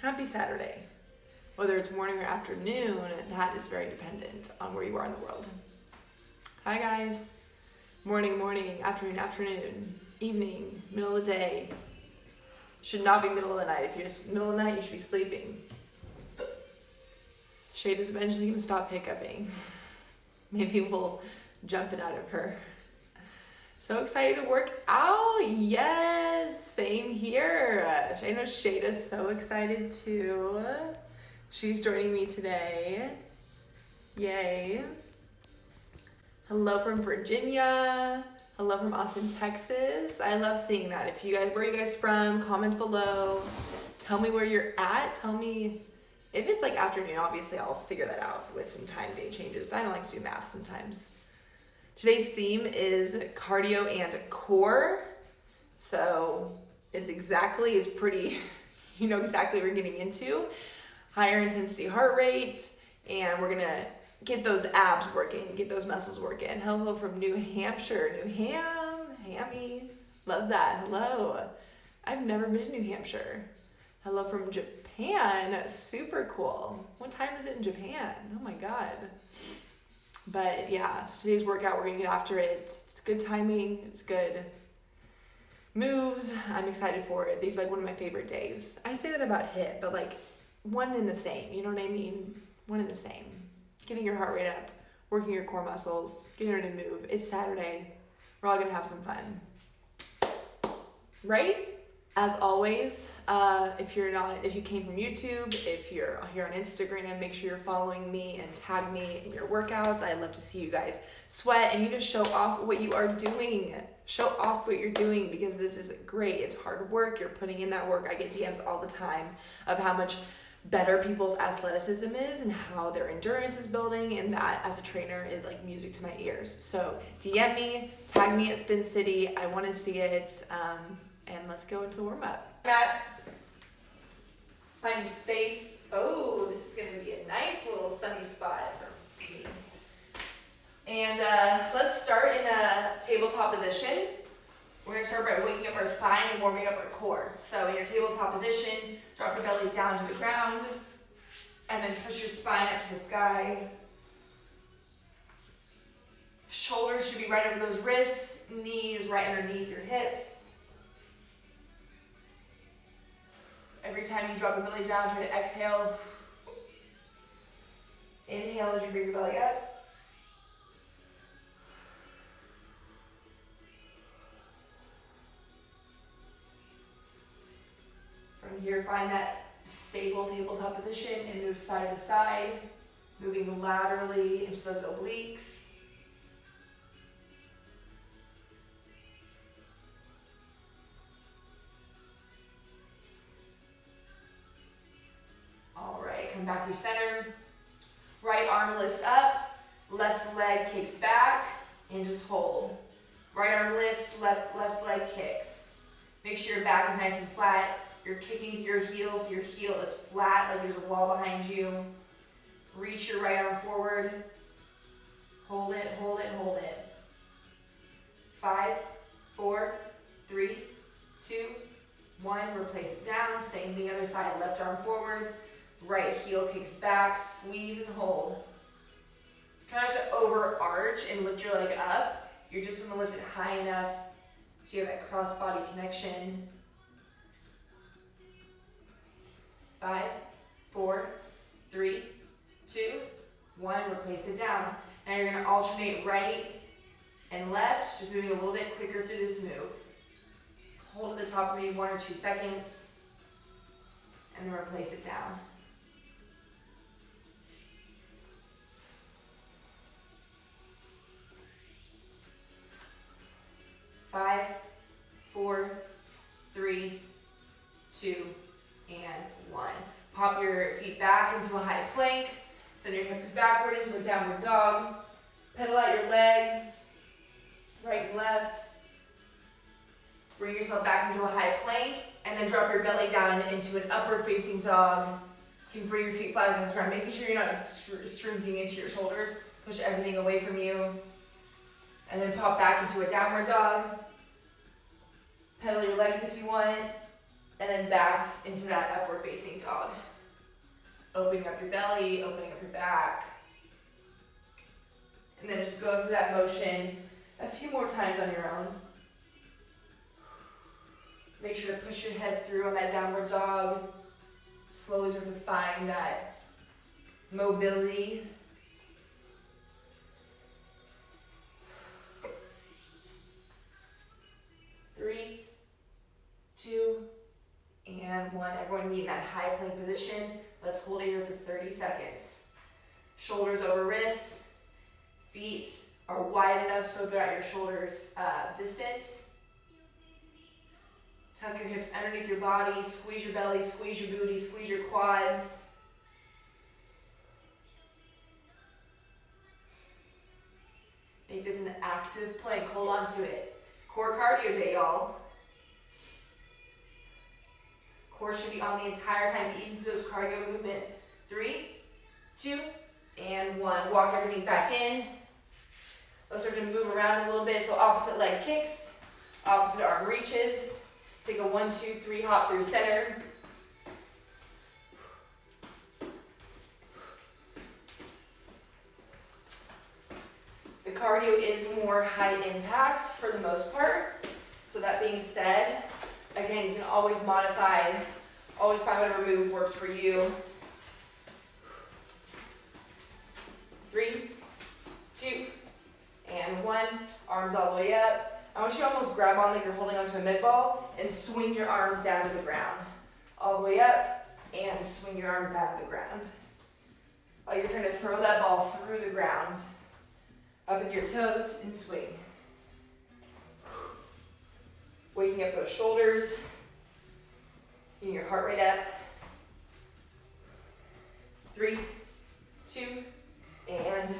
Happy Saturday. Whether it's morning or afternoon, that is very dependent on where you are in the world. Hi guys. Morning, afternoon, evening, middle of the day. Should not be middle of the night. If you're middle of the night, you should be sleeping. Shade is eventually going to stop hiccuping. Maybe we'll jump it out of her. So excited to work out. Yes, same here. I know Shada's so excited too. She's joining me today. Yay. Hello from Virginia. Hello from Austin, Texas. I love seeing that. Where are you guys from? Comment below. Tell me where you're at. Tell me if it's like afternoon. Obviously, I'll figure that out with some time day changes, but I don't like to do math sometimes. Today's theme is cardio and core. So it's pretty, you know exactly what we're getting into. Higher intensity heart rate, and we're gonna get those abs working, get those muscles working. Hello from New Hampshire, Hammy, love that, hello. I've never been to New Hampshire. Hello from Japan, super cool. What time is it in Japan? Oh my God. But yeah, so today's workout, we're gonna get after it. It's good timing, it's good moves. I'm excited for it. These are like one of my favorite days. I say that about HIIT, but like one and the same, you know what I mean? One and the same. Getting your heart rate up, working your core muscles, getting ready to move. It's Saturday. We're all gonna have some fun. Right? As always, if you came from YouTube, if you're here on Instagram, make sure you're following me and tag me in your workouts. I'd love to see you guys sweat and you just show off what you are doing. Show off what you're doing because this is great. It's hard work. You're putting in that work. I get DMs all the time of how much better people's athleticism is and how their endurance is building, and that as a trainer is like music to my ears. So DM me, tag me at Spin City. I want to see it. And let's go into the warm-up. Find a space. Oh, this is going to be a nice little sunny spot for me. And let's start in a tabletop position. We're going to start by waking up our spine and warming up our core. So in your tabletop position, drop your belly down to the ground, and then push your spine up to the sky. Shoulders should be right over those wrists, knees right underneath your hips. Every time you drop your belly down, try to exhale. Inhale as you bring your belly up. From here, find that stable tabletop position and move side to side, moving laterally into those obliques. Come back through center. Right arm lifts up, left leg kicks back, and just hold. Right arm lifts, left leg kicks. Make sure your back is nice and flat. You're kicking your heels, so your heel is flat, like there's a wall behind you. Reach your right arm forward. Hold it, hold it, hold it. 5, 4, 3, 2, 1. Replace it down. Same thing other side. Left arm forward. Right heel kicks back, squeeze and hold. Try not to overarch and lift your leg up. You're just going to lift it high enough so you have that cross-body connection. 5, 4, 3, 2, 1. Replace it down. Now you're going to alternate right and left, just moving a little bit quicker through this move. Hold at the top for maybe 1 or 2 seconds, and then replace it down. 5, 4, 3, 2, and 1. Pop your feet back into a high plank. Send your hips backward into a downward dog. Pedal out your legs, right and left. Bring yourself back into a high plank, and then drop your belly down into an upward facing dog. You can bring your feet flat against the ground, making sure you're not shrinking into your shoulders. Push everything away from you. And then pop back into a downward dog. Pedal your legs if you want. And then back into that upward facing dog. Opening up your belly, opening up your back. And then just go through that motion a few more times on your own. Make sure to push your head through on that downward dog. Slowly sort of find that mobility. Three, two, and one. Everyone meet in that high plank position. Let's hold it here for 30 seconds. Shoulders over wrists. Feet are wide enough so they're at your shoulders distance. Tuck your hips underneath your body. Squeeze your belly, squeeze your booty, squeeze your quads. Make this an active plank. Hold on to it. Core cardio day, y'all. Core should be on the entire time, even through those cardio movements. 3, 2, and 1. Walk everything back in. Let's start to move around a little bit. So opposite leg kicks, opposite arm reaches. Take a 1, 2, 3 hop through center. The cardio is more high impact for the most part. So that being said, again, you can always modify, always find whatever move works for you. 3, 2, and 1. Arms all the way up. I want you to almost grab on like you're holding onto a mid ball and swing your arms down to the ground. All the way up and swing your arms down to the ground. Like you're trying to throw that ball through the ground. Up into your toes and swing. Waking up those shoulders. Getting your heart rate up. 3, 2, and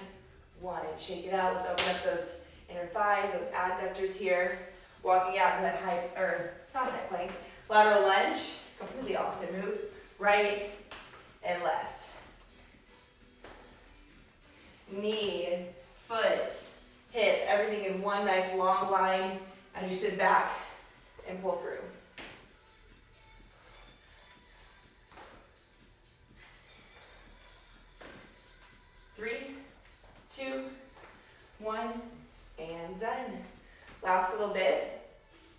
1. Shake it out. Let's open up those inner thighs, those adductors here. Walking out to that high, or not high plank. Lateral lunge. Completely opposite move. Right and left. Knee, foot, hip, everything in one nice long line as you sit back and pull through. Three, 2, 1, and done. Last little bit.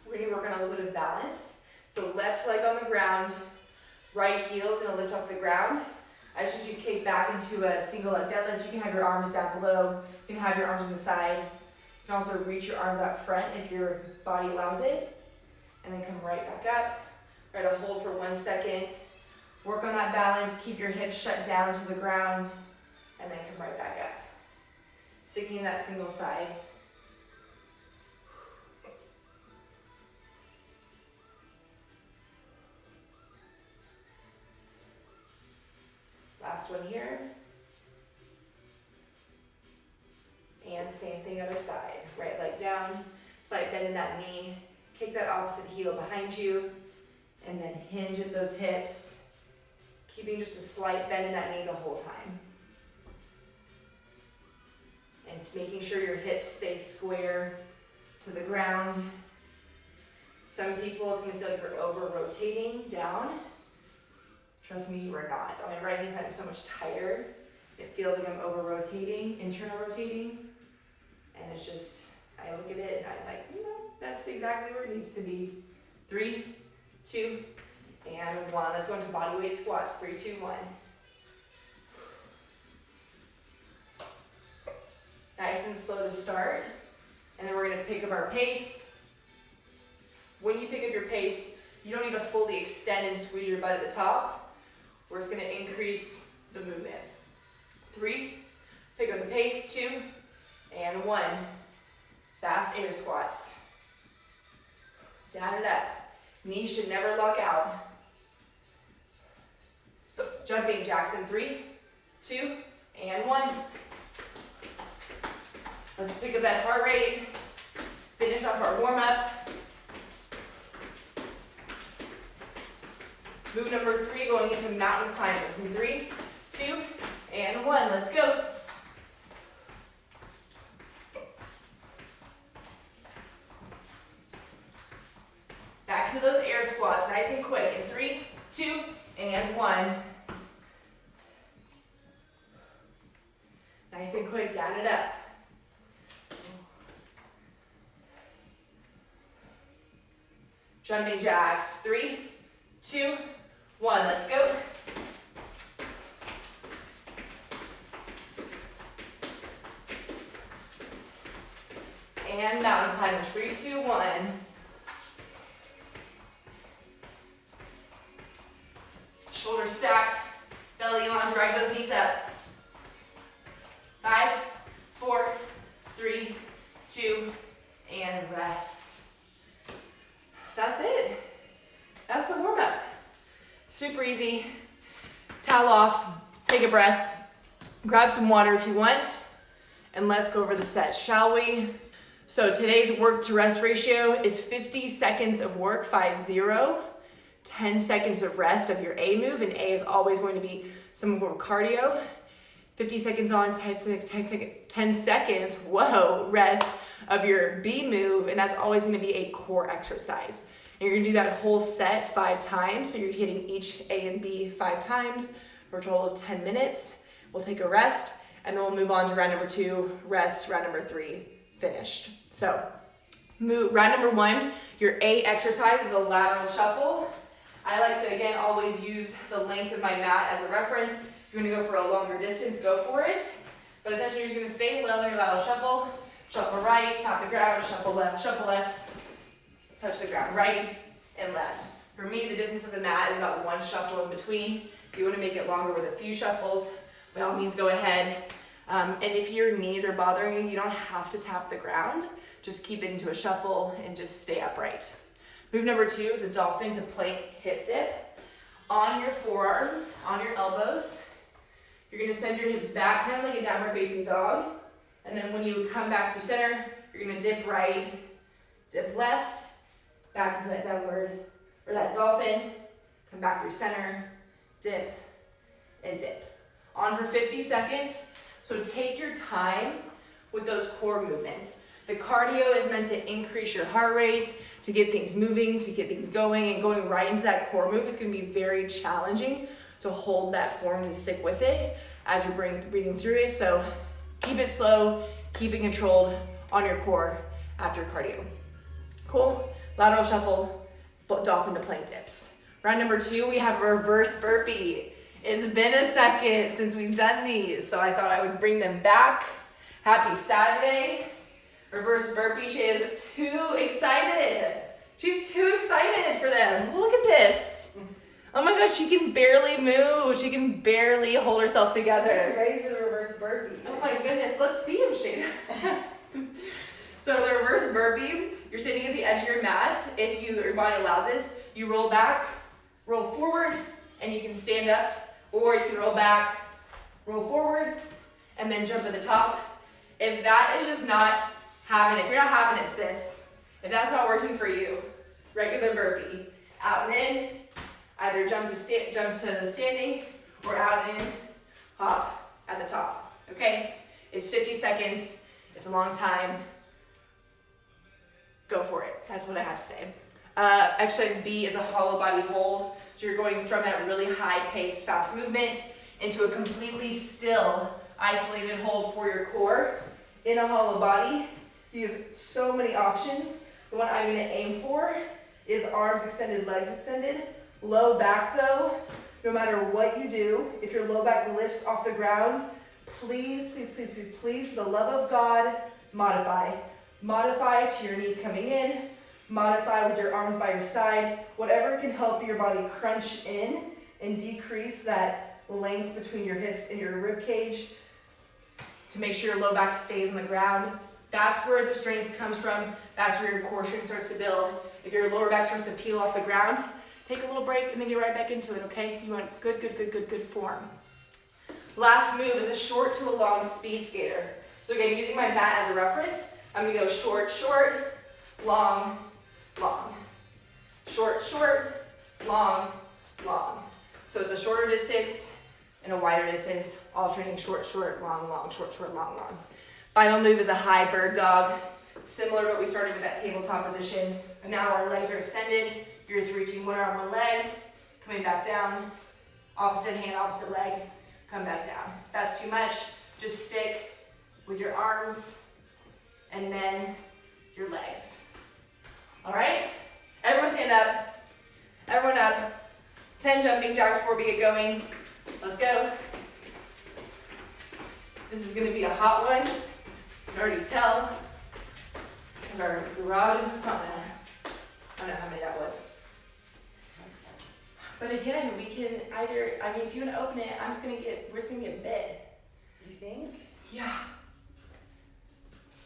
We're gonna work on a little bit of balance. So left leg on the ground, right heel is gonna lift off the ground. As soon as you kick back into a single leg deadlift, you can have your arms down below. You can have your arms on the side. You can also reach your arms out front if your body allows it. And then come right back up. Try to hold for 1 second. Work on that balance. Keep your hips shut down to the ground. And then come right back up. Sticking in that single side. Last one here. And same thing other side. Right leg down, slight bend in that knee. Kick that opposite heel behind you. And then hinge at those hips. Keeping just a slight bend in that knee the whole time. And making sure your hips stay square to the ground. Some people, it's gonna feel like you're over-rotating down. Trust me, you are not. On my right hand side, I'm so much tighter. It feels like I'm over-rotating, internal rotating. And it's just, I look at it and I'm like, no, that's exactly where it needs to be. 3, 2, and 1. Let's go into body weight squats. 3, 2, 1. Nice and slow to start. And then we're gonna pick up our pace. When you pick up your pace, you don't need to fully extend and squeeze your butt at the top. We're just gonna increase the movement. 3, pick up the pace. 2, and 1. Fast air squats. Down and up. Knees should never lock out. Jumping jacks in 3, 2, and 1. Let's pick up that heart rate. Finish off our warm-up. Move number 3, going into mountain climbers. In 3, 2, and 1. Let's go. Back into those air squats. squats, nice and quick. In 3, 2, and 1. Nice and quick, down and up. Jumping jacks, 3, 2, 1, let's go. And mountain climbers, 3, 2, 1. Shoulders stacked, belly on, drag those knees up. 5, 4, 3, 2, and rest. That's it. That's the warm up. Super easy. Towel off, take a breath, grab some water if you want, and let's go over the set, shall we? So today's work to rest ratio is 50 seconds of work, 5-0, 10 seconds of rest of your A move, and A is always going to be some form of cardio. 50 seconds on, 10 seconds, whoa, rest of your B move, and that's always gonna be a core exercise. And you're gonna do that whole set 5 times, so you're hitting each A and B 5 times for a total of 10 minutes. We'll take a rest, and then we'll move on to round number 2, rest, round number 3, finished. So, round number 1, your A exercise is a lateral shuffle. I like to, again, always use the length of my mat as a reference. If you're gonna go for a longer distance, go for it. But essentially, you're just gonna stay low in your lateral shuffle. Shuffle right, tap the ground, shuffle left, touch the ground, right and left. For me, the distance of the mat is about 1 shuffle in between. If you wanna make it longer with a few shuffles, by all means, go ahead. And if your knees are bothering you, you don't have to tap the ground. Just keep it into a shuffle and just stay upright. Move number 2 is a dolphin to plank hip dip. On your forearms, on your elbows, you're gonna send your hips back, kind of like a downward facing dog. And then when you come back through center, you're gonna dip right, dip left, back into that downward, or that dolphin, come back through center, dip, and dip. On for 50 seconds, so take your time with those core movements. The cardio is meant to increase your heart rate, to get things moving, to get things going, and going right into that core move. It's gonna be very challenging to hold that form and stick with it as you're breathing through it. So keep it slow, keep it controlled on your core after cardio. Cool? Lateral shuffle, dolphin to plank dips. Round number 2, we have a reverse burpee. It's been a second since we've done these, so I thought I would bring them back. Happy Saturday. Reverse burpee, she is too excited. She's too excited for them. Look at this. Oh my gosh, she can barely move. She can barely hold herself together. Ready for the reverse burpee. Oh my goodness, let's see him, Shayna. So the reverse burpee, you're sitting at the edge of your mat. If your body allows this, you roll back, roll forward, and you can stand up, or you can roll back, roll forward, and then jump at the top. If that is just not having, if you're not having it, sis, if that's not working for you, regular burpee, out and in, either jump to standing, or out and in, hop at the top, okay? It's 50 seconds, it's a long time. Go for it, that's what I have to say. Exercise B is a hollow body hold. So you're going from that really high paced, fast movement into a completely still, isolated hold for your core. In a hollow body, you have so many options. The one I'm gonna aim for is arms extended, legs extended. Low back though, no matter what you do, if your low back lifts off the ground, please, please, please, please, please, for the love of God, modify. Modify to your knees coming in, modify with your arms by your side, whatever can help your body crunch in and decrease that length between your hips and your rib cage to make sure your low back stays on the ground. That's where the strength comes from. That's where your core strength starts to build. If your lower back starts to peel off the ground, take a little break and then get right back into it, okay? You want good form. Last move is a short to a long speed skater. So again, using my mat as a reference, I'm gonna go short, short, long, long. Short, short, long, long. So it's a shorter distance and a wider distance, alternating short, short, long, long, short, short, long, long. Final move is a high bird dog. Similar to what we started with that tabletop position. And now our legs are extended. You're just reaching one arm, one leg, coming back down, opposite hand, opposite leg, come back down. If that's too much, just stick with your arms and then your legs. All right? Everyone stand up. Everyone up. 10 jumping jacks before we get going. Let's go. This is gonna be a hot one. You can already tell, because our garage is a sauna. I don't know how many that was. But again, we can either, I mean, if you want to open it, we're just gonna get bit. You think? Yeah.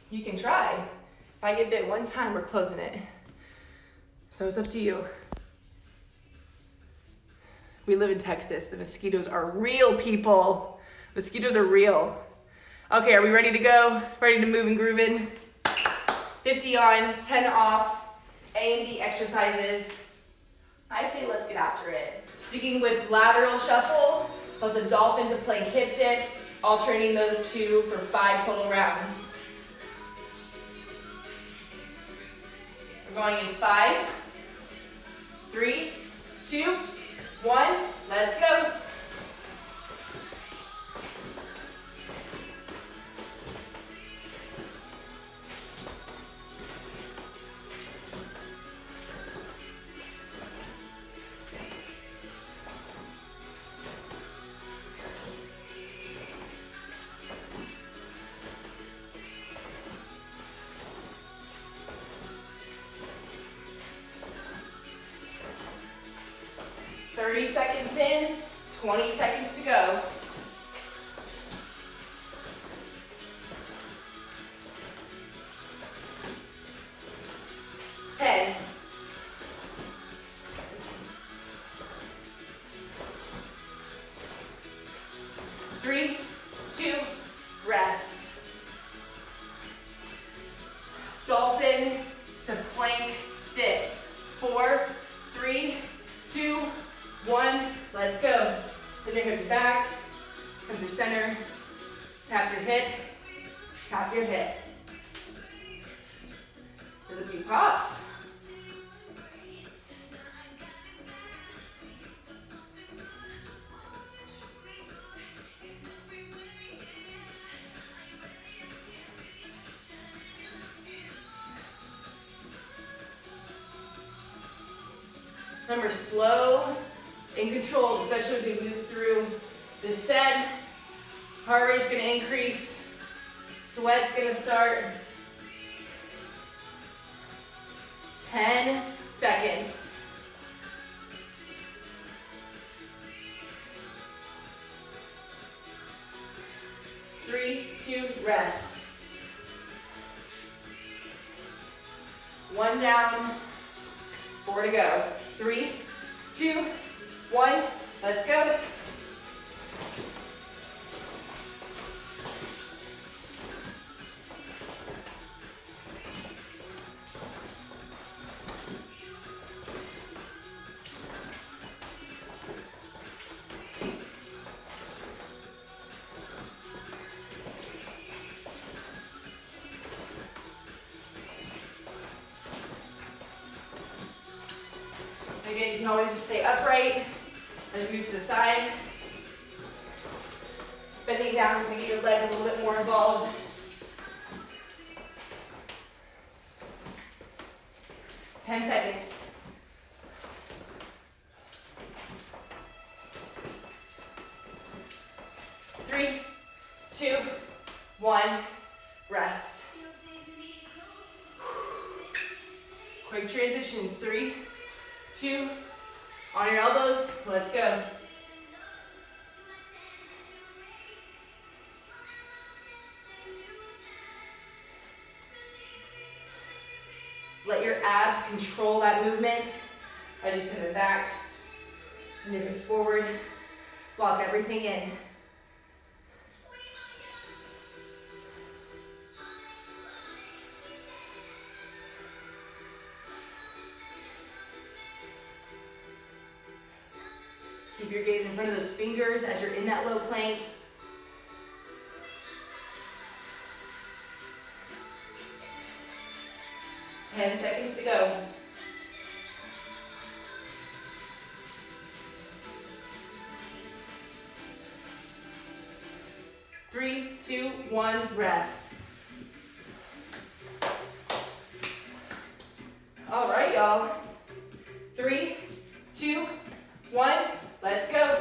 You can try. If I get bit one time, we're closing it. So it's up to you. We live in Texas. The mosquitoes are real, people. Mosquitoes are real. Okay, are we ready to go? Ready to move and grooving? 50 on, 10 off, A and B exercises. I say let's get after it. Sticking with lateral shuffle, plus a dolphin to plank hip dip, alternating those two for 5 total rounds. We're going in 5, 3, 2, 1, let's go. Seconds in, 20 seconds to go. Ten. 3, 2, rest. Dolphin to plank dips. 4, 3, 2, 1, let's go. Send your hips back, come to center, tap your hip, tap your hip. There's a few pops. Remember, slow and controlled, especially as we move through this set. Heart rate's gonna increase, sweat's gonna start. 10 seconds. Three, 2, rest. 1 down, 4 to go. 3, 2, 1, let's go. Again, you can always just stay upright as you move to the side. Bending down is going to get your legs a little bit more involved. Ten seconds. 3, 2, 1, rest. Quick transitions. 3, 2, on your elbows, let's go. Let your abs control that movement. I just send it back, send your hips forward, lock everything in. Keep your gaze in front of those fingers as you're in that low plank. Ten seconds to go. 3, 2, 1, rest. All right, y'all. 3, 2, 1, let's go.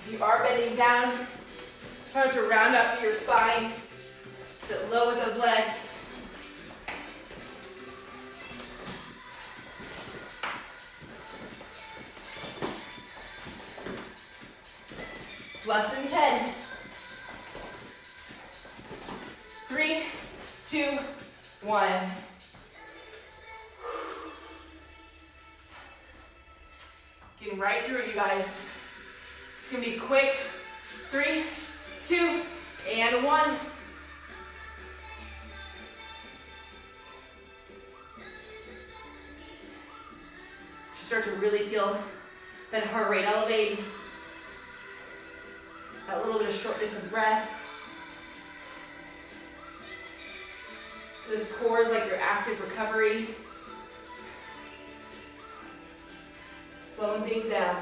If you are bending down, try to round up your spine. Sit low with those legs. Less than 10. 3, 2, 1. Getting right through it, you guys. It's gonna be quick. 3, 2, and 1. Just start to really feel that heart rate elevate. That little bit of shortness of breath. This core is like your active recovery. Slowing things down.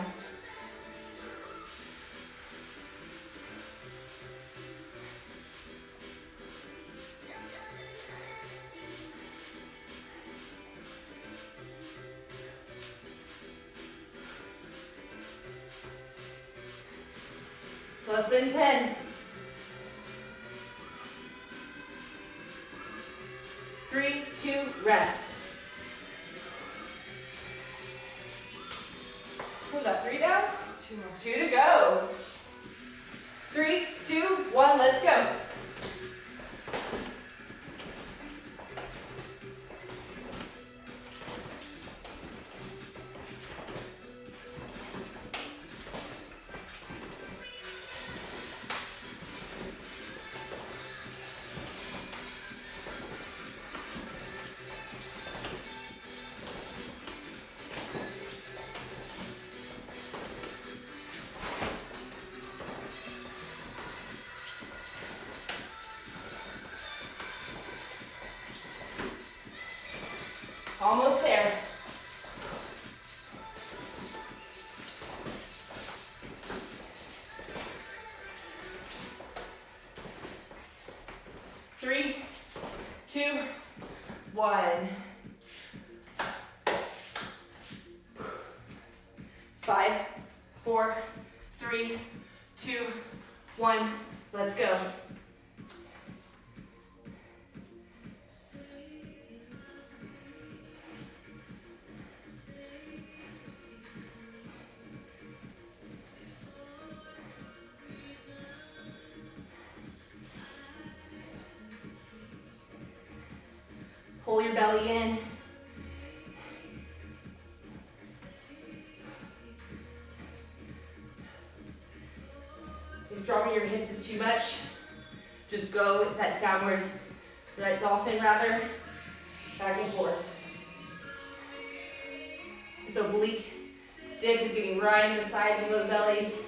Less than 10. 3, 2, rest. What was that, 3 down? 2 more. 2 to go. 3, 2, 1, let's go. Almost there. Three, 2, 1. 5, 4, 3, 2, 1. Let's go. Pull your belly in. If dropping your hips is too much, just go into that downward, or that dolphin rather, back and forth. This oblique dip is getting right in the sides of those bellies.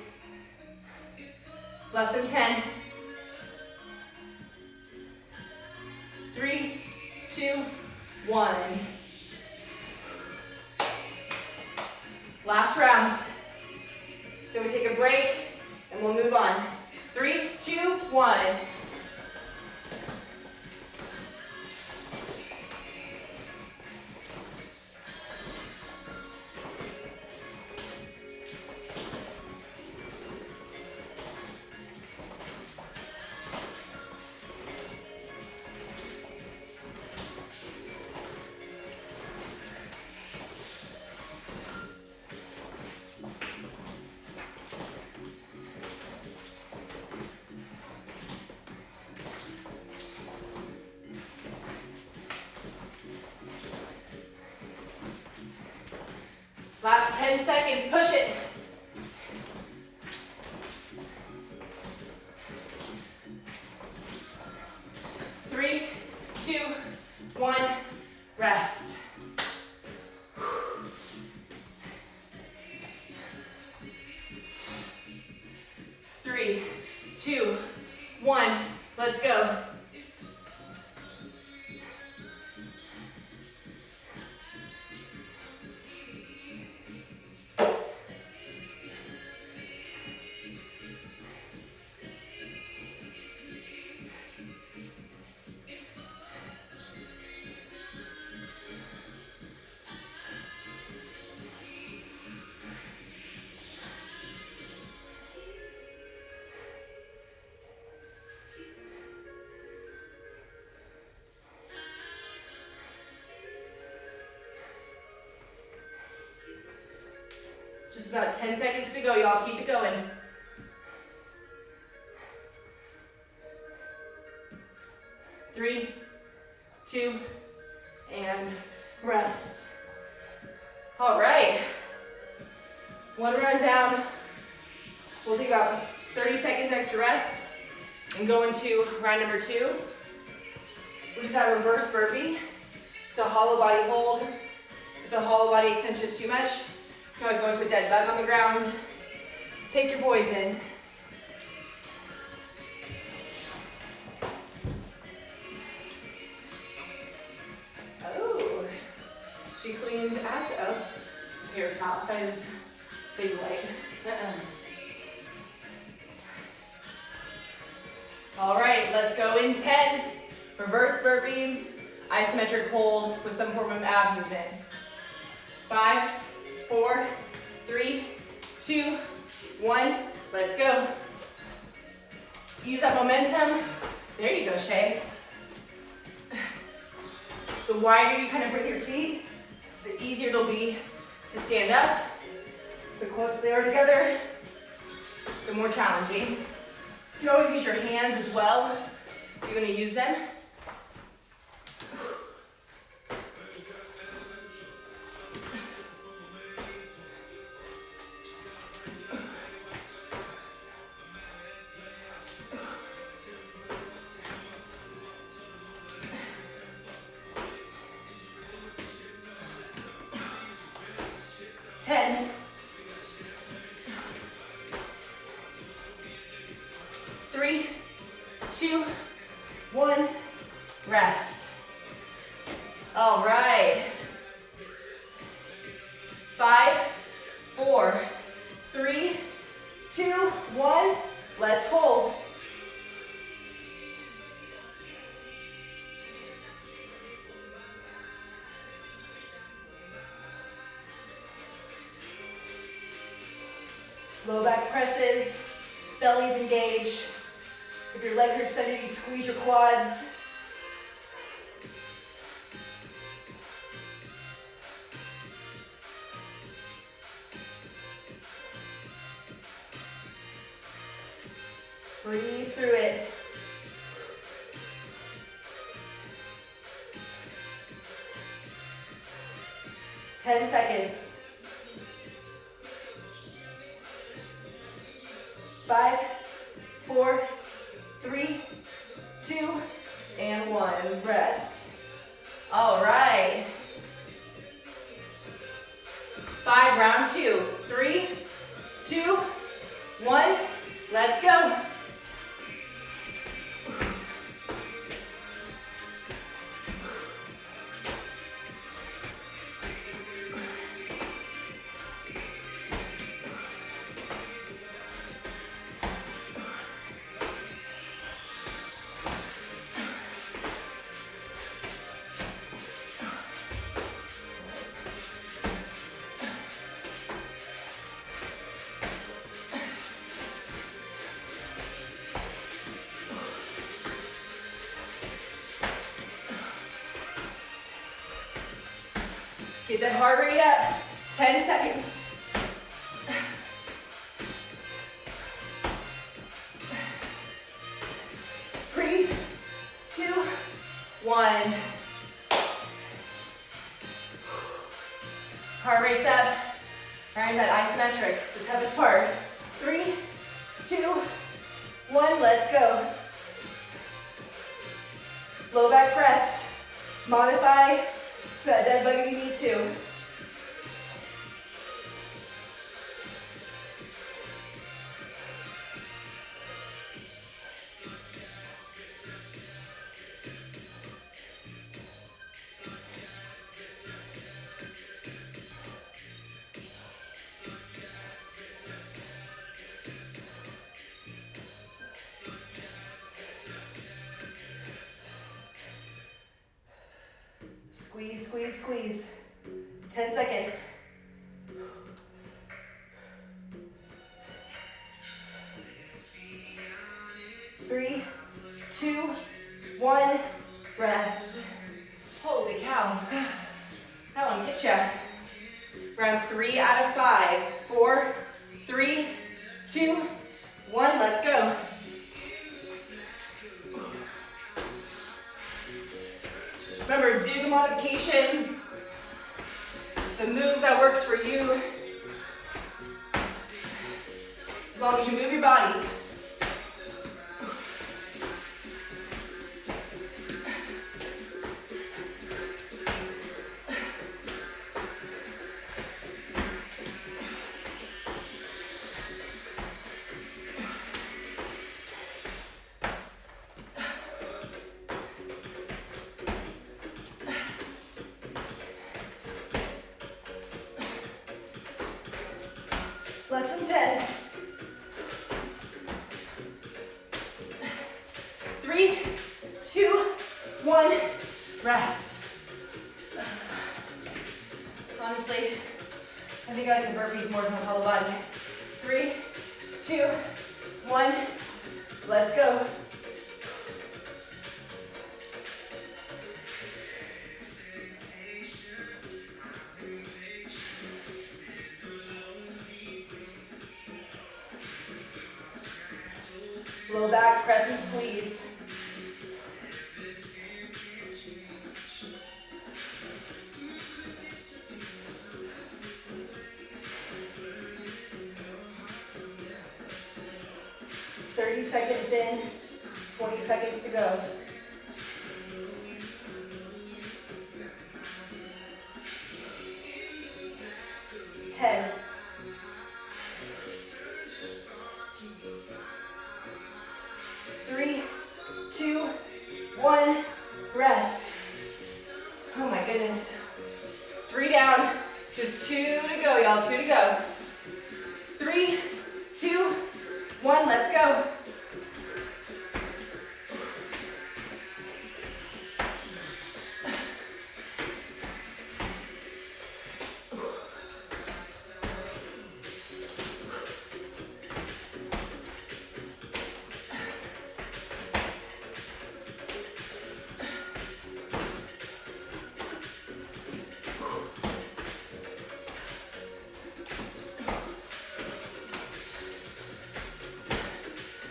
Less than 10. 3, 2, 1. Last round. Then we take a break and we'll move on. 3, 2, 1. Last 10 seconds, push it. Three, 2, 1. Let's go. Just about 10 seconds to go, y'all. Keep it going. 3, 2, and rest. All right. One round down. We'll take about 30 seconds extra rest and go into round number 2, which is that reverse burpee. It's a hollow body hold. If the hollow body extension is too much, you can always go into a dead bug on the ground. Pick your poison. Oh, she cleans ass up. It's a paper towel. I thought it was baby white. All right, let's go in 10. Reverse burpee, isometric hold with some form of ab movement. 5, 4, 3, 2, 1. Let's go. Use that momentum. There you go, Shay. The wider you kind of bring your feet, the easier it'll be to stand up. The closer they are together, the more challenging. You can always use your hands as well if you're going to use them. Rest. All right. 5, 4, 3, 2, 1. Let's hold. Low back presses, belly's engaged. If your legs are extended, you squeeze your quads. Breathe through it. Ten seconds. 5, 4, 3, 2, and 1. Rest. All right. 5, round 2. 3, 2, 1. Let's go. Get that heart rate up. 10 seconds. Three, 2, 1. Heart rate's up. Right, that isometric. It's the toughest part. 3, 2, 1. Let's go. Low back press. Modify to that dead bug if you need to. squeeze. 10 seconds. 3, 2, 1, rest. Holy cow. That one gets ya. Round 3 out of 5. 4, 3, 2, 1, let's go. Remember, do the modification, the move that works for you, as long as you move your body. Less than 10. 3, 2, 1, rest. Honestly, I think I like the burpees more than the whole body. 3, 2, 1, let's go. Low back, press and squeeze. Seconds in, 20 seconds to go. 10. 3, 2, 1, rest. Oh my goodness. 3 down, just 2 to go, y'all, 2 to go. 3, 2, 1, let's go.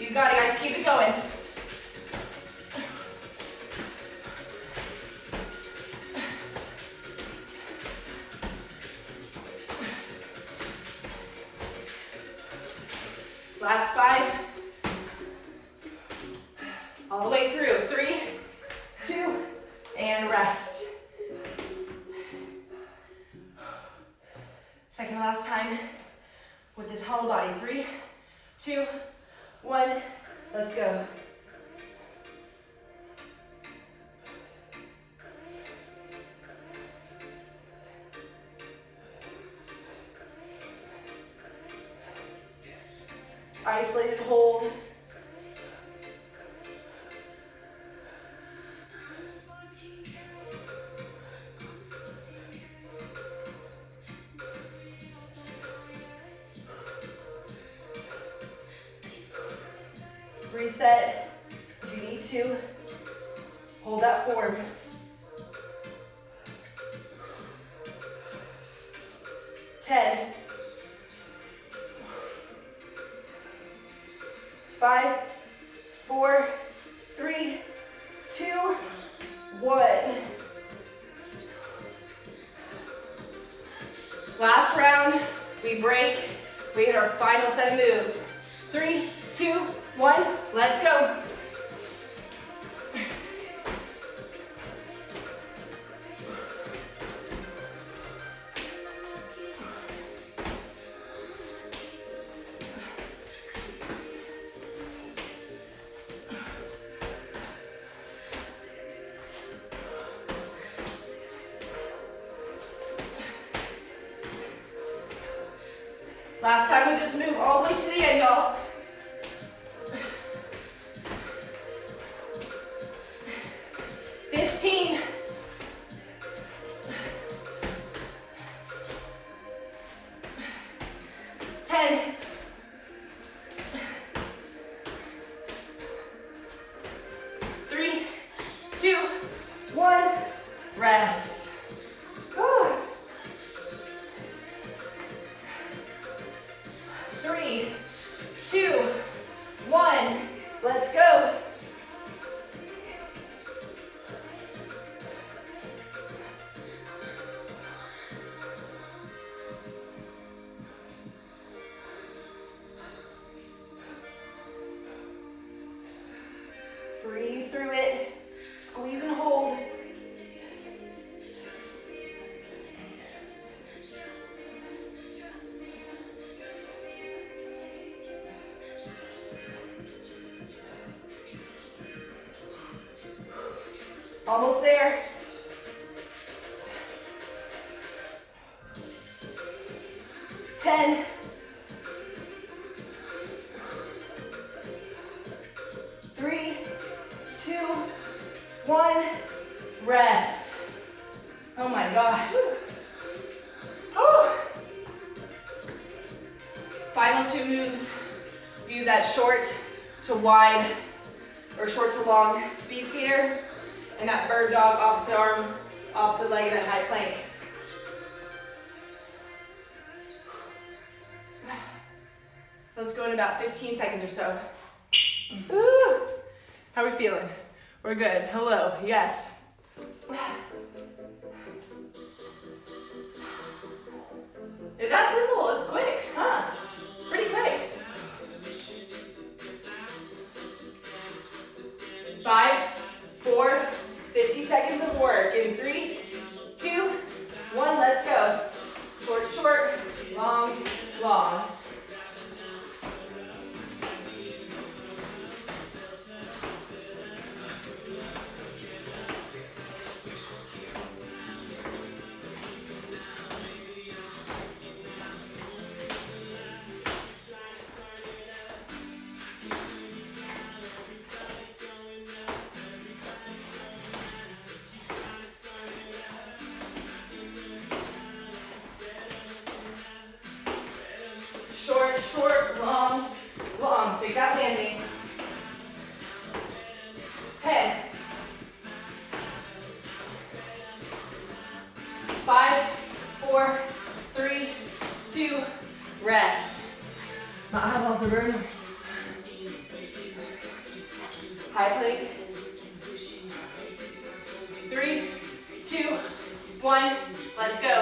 You got it, guys. Keep it going. Last 5. All the way through. 3, 2, and rest. Second to last time with this hollow body. 3, 2, 1, let's go. Isolated hold. Reset if you need to. Hold that form. 10. 5, 4, 3, 2, 1. Last round, we break. We hit our final set of moves. 3, 2, 1, let's go. Last time with this move, all the way to the end, y'all. 15. 2, 1, rest. Whew. 3, 2, 1, let's go. Breathe through it, squeeze and hold. Almost there. 10. 3, 2, 1, rest. Oh my God. Whew. Final 2 moves. View that short to wide or short to long speed skater and that bird dog, opposite arm, opposite leg in that high plank. Let's go in about 15 seconds or so. Ooh. How are we feeling? We're good. Hello. Yes. Is that simple? It's quick, huh? Pretty quick. 5, 4, 50 seconds of work. In 3, 2, 1, let's go. Short, short, long, long. Short, long, long. Stick that landing. 10. 5, 4, 3, 2, rest. My eyeballs are burning. High planks. 3, 2, 1, let's go.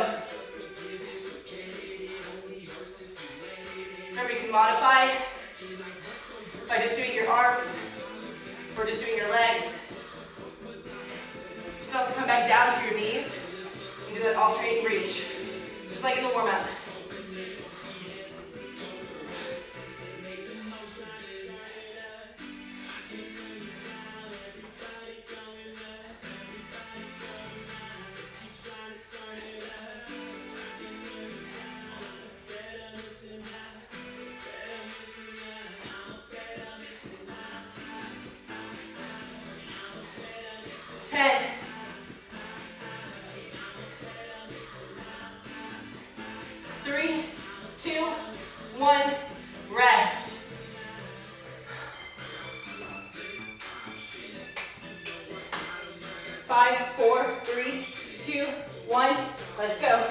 Remember, you can modify by just doing your arms or just doing your legs. You can also come back down to your knees and do that alternating reach, just like in the warm-up. Rest. 5, 4, 3, 2, 1, let's go.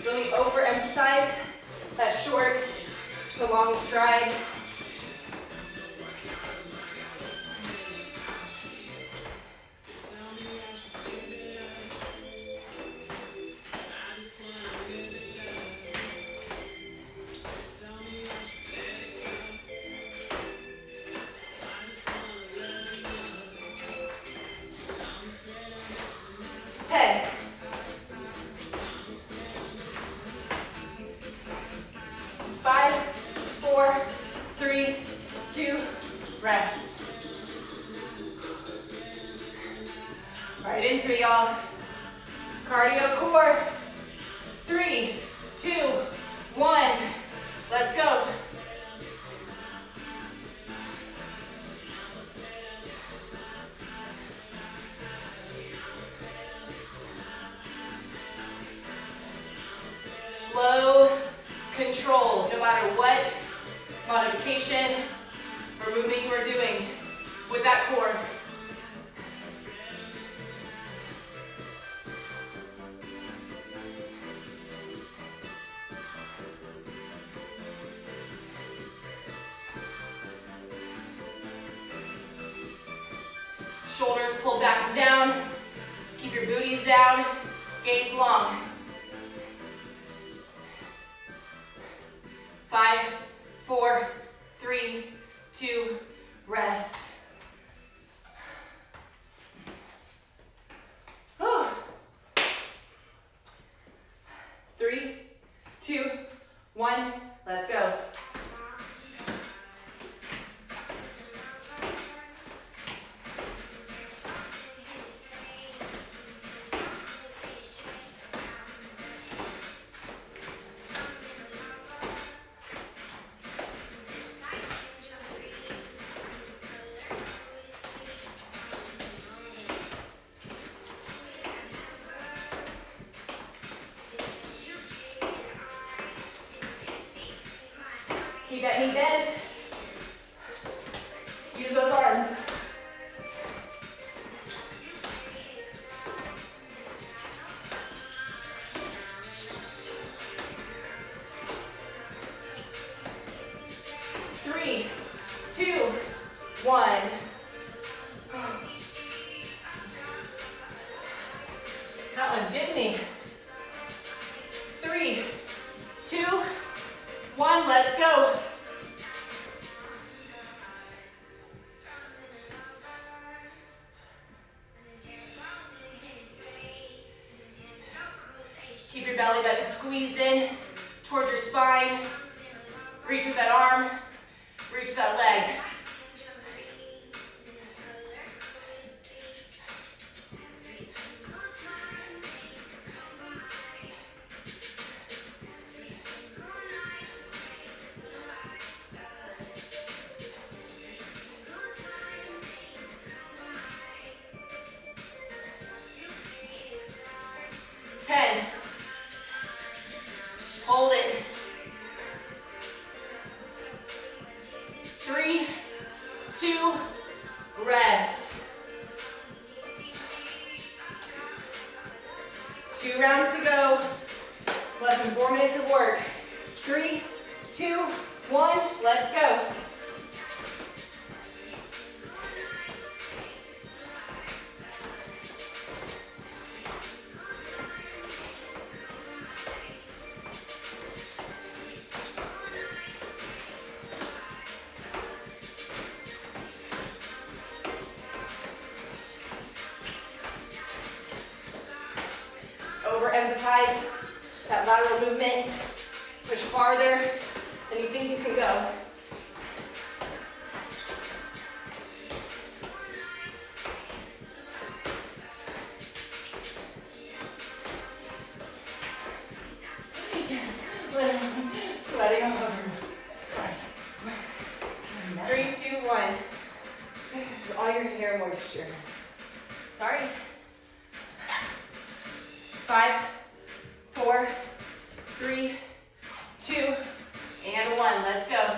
Really overemphasize that short to long stride. Rest. Right into it, y'all. Cardio core. 3, 2, 1. Let's go. control no matter what modification or movement you are doing with that core. Shoulders pulled back and down. Keep your booties down. Gaze long. 5, 4, 3, 2, rest. Whew. 3, 2, 1, let's go. Keep that knee bent. Use those arms. Three, two, one. That one's getting me. 3, 2, 1, let's go. Keep your belly button squeezed in toward your spine. Reach with that arm, reach that leg. Hold it. 3, 2, rest. 2 rounds to go. Less than 4 minutes of work. 3, 2, 1, let's go. Overemphasize that lateral movement. Push farther than you think you can go. Sweating all over. Sorry. 3, 2, 1. It's all your hair moisture. Sorry. 5, 4, 3, 2, and 1. Let's go.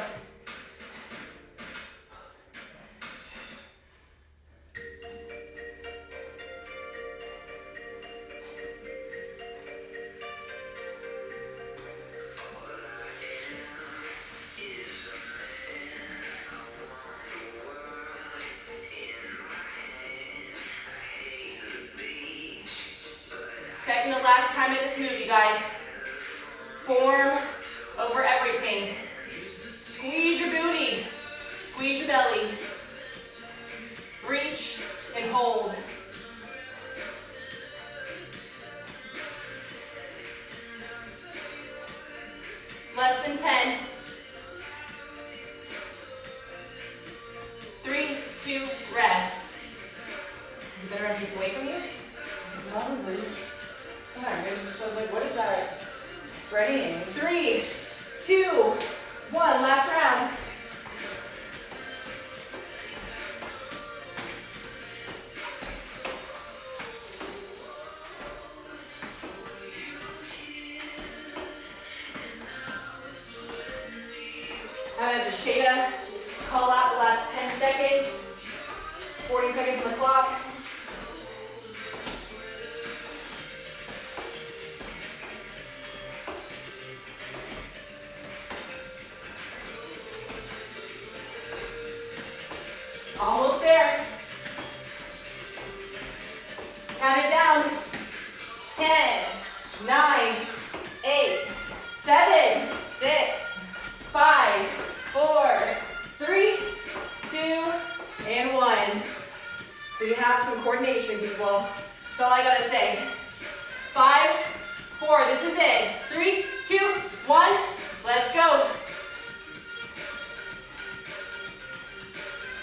Second to last time in this move, you guys. Form over everything. Squeeze your booty. Squeeze your belly. Reach and hold. Less than 10. 3, 2, rest. Is it better if it's away from you? Probably. I was like, what is that spraying? 3, 2, 1, last round. Shayna, call out the last 10 seconds. 40 seconds on the clock. Almost there. Count it down. 10, 9, 8, 7, 6, 5, 4, 3, 2, and 1. We have some coordination, people. That's all I gotta say. 5, 4, this is it. 3, 2, 1, let's go.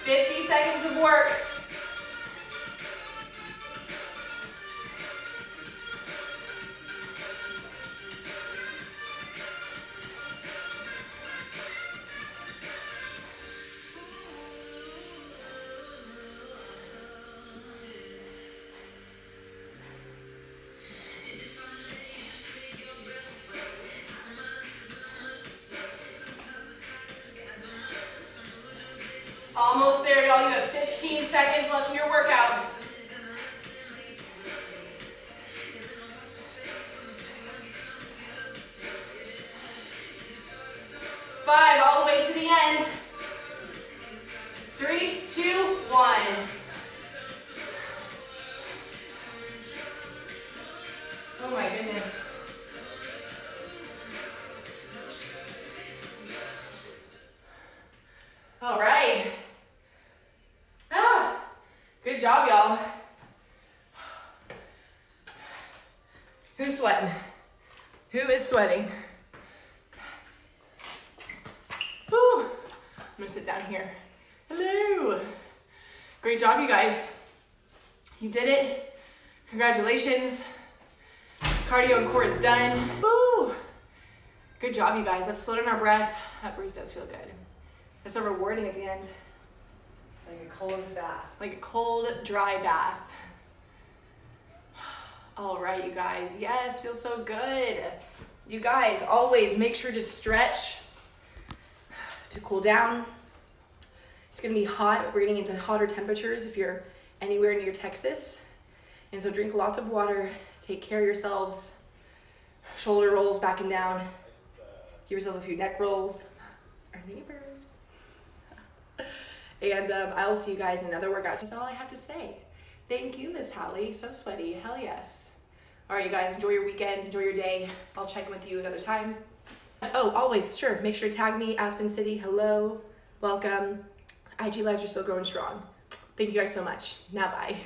50 seconds of work. Almost there, y'all. You have 15 seconds left in your workout. 5, all the way to the end. 3, 2, 1. Oh my goodness. All right. Good job, y'all. Who's sweating? Who is sweating? Whew. I'm gonna sit down here. Hello. Great job, you guys. You did it. Congratulations. Cardio and core is done. Woo. Good job, you guys. Let's slow down our breath. That breeze does feel good. It's so rewarding at the end. It's like a cold bath. Like a cold, dry bath. All right, you guys. Yes, feels so good. You guys, always make sure to stretch to cool down. It's gonna be hot. We're getting into hotter temperatures if you're anywhere near Texas. And so drink lots of water. Take care of yourselves. Shoulder rolls back and down. Give yourself a few neck rolls. Our neighbors. And I will see you guys in another workout. That's all I have to say. Thank you, Miss Hallie. So sweaty. Hell yes. All right, you guys, enjoy your weekend. Enjoy your day. I'll check in with you another time. Oh, always, sure. Make sure to tag me, Aspen City. Hello. Welcome. IG lives are still going strong. Thank you guys so much. Now, bye.